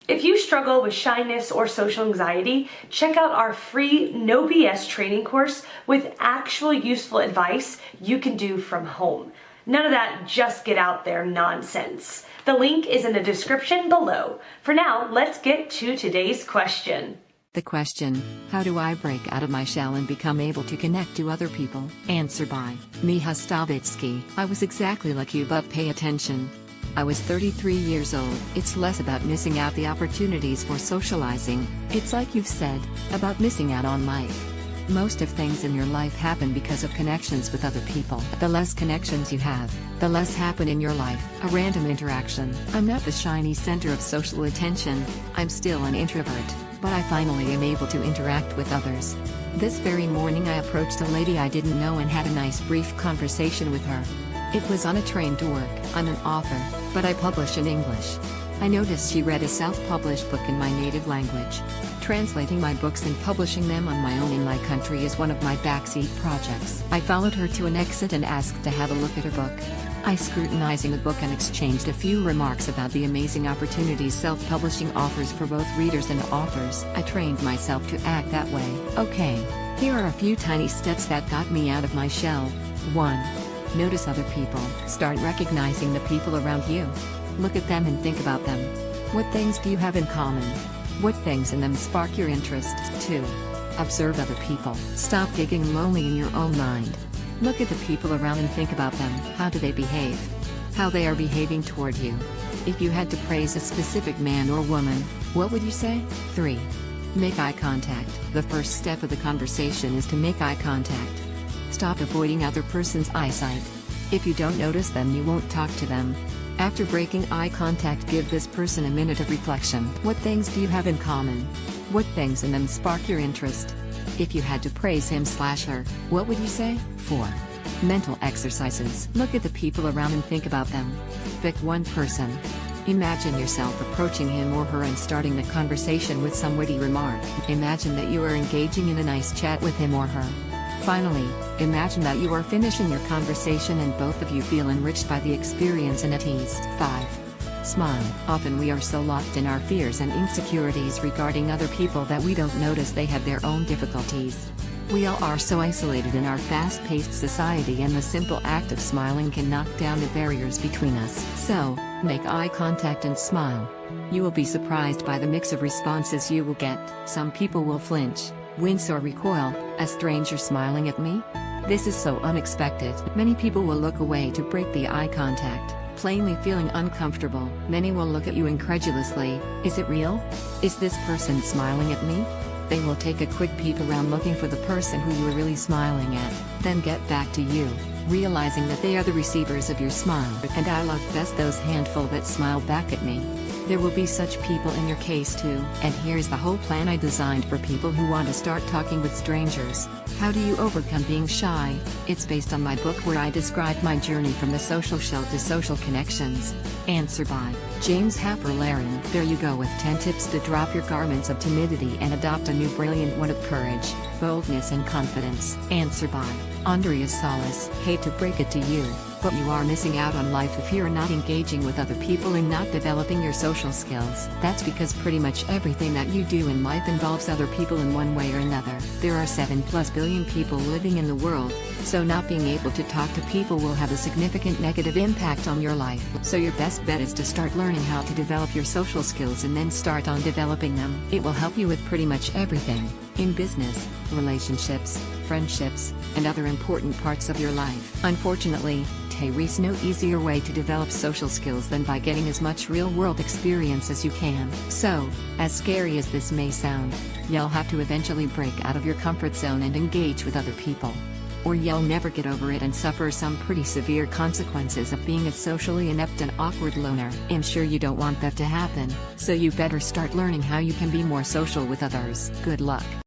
If you struggle with shyness or social anxiety, check out our free No BS training course with actual useful advice you can do from home. None of that just get out there nonsense. The link is in the description below. For now, let's get to today's question. The question, how do I break out of my shell and become able to connect to other people? Answer by Miha Stavitsky. I was exactly like you, but pay attention. I was 33 years old. It's less about missing out the opportunities for socializing. It's like you've said, about missing out on life. Most of things in your life happen because of connections with other people. The less connections you have, the less happen in your life. A random interaction. I'm not the shiny center of social attention. I'm still an introvert, but I finally am able to interact with others. This very morning I approached a lady I didn't know and had a nice brief conversation with her. It was on a train to work. I'm an author, but I publish in English. I noticed she read a self-published book in my native language. Translating my books and publishing them on my own in my country is one of my backseat projects. I followed her to an exit and asked to have a look at her book. I scrutinizing the book and exchanged a few remarks about the amazing opportunities self-publishing offers for both readers and authors. I trained myself to act that way. Okay, here are a few tiny steps that got me out of my shell. 1. Notice other people. Start recognizing the people around you. Look at them and think about them. What things do you have in common? What things in them spark your interest? 2. Observe other people. Stop digging lonely in your own mind. Look at the people around and think about them. How do they behave? How they are behaving toward you. If you had to praise a specific man or woman, what would you say? 3. Make eye contact. The first step of the conversation is to make eye contact. Stop avoiding other person's eyesight. If you don't notice them, you won't talk to them. After breaking eye contact, give this person a minute of reflection. What things do you have in common? What things in them spark your interest? If you had to praise him/her, what would you say? 4. Mental exercises. Look at the people around and think about them. Pick one person. Imagine yourself approaching him or her and starting the conversation with some witty remark. Imagine that you are engaging in a nice chat with him or her. Finally, imagine that you are finishing your conversation and both of you feel enriched by the experience and at ease. 5. Smile. Often we are so locked in our fears and insecurities regarding other people that we don't notice they have their own difficulties. We all are so isolated in our fast-paced society, and the simple act of smiling can knock down the barriers between us. So, make eye contact and smile. You will be surprised by the mix of responses you will get. Some people will flinch, wince or recoil. A stranger smiling at me? This is so unexpected. Many people will look away to break the eye contact, plainly feeling uncomfortable. Many will look at you incredulously. Is it real? Is this person smiling at me? They will take a quick peek around looking for the person who you are really smiling at, then get back to you, realizing that they are the receivers of your smile. And I love best those handful that smile back at me. There will be such people in your case too. And here's the whole plan I designed for people who want to start talking with strangers. How do you overcome being shy? It's based on my book where I describe my journey from the social shell to social connections. Answer by James Hafer-Larin. There you go with 10 tips to drop your garments of timidity and adopt a new brilliant one of courage, boldness and confidence. Answer by Andrea Salas. Hate to break it to you, but you are missing out on life if you're not engaging with other people and not developing your social skills. That's because pretty much everything that you do in life involves other people in one way or another. There are 7+ billion people living in the world, so not being able to talk to people will have a significant negative impact on your life. So your best bet is to start learning how to develop your social skills and then start on developing them. It will help you with pretty much everything, in business, relationships, friendships, and other important parts of your life. Unfortunately, there is no easier way to develop social skills than by getting as much real-world experience as you can. So, as scary as this may sound, you'll have to eventually break out of your comfort zone and engage with other people. Or you'll never get over it and suffer some pretty severe consequences of being a socially inept and awkward loner. I'm sure you don't want that to happen, so you better start learning how you can be more social with others. Good luck.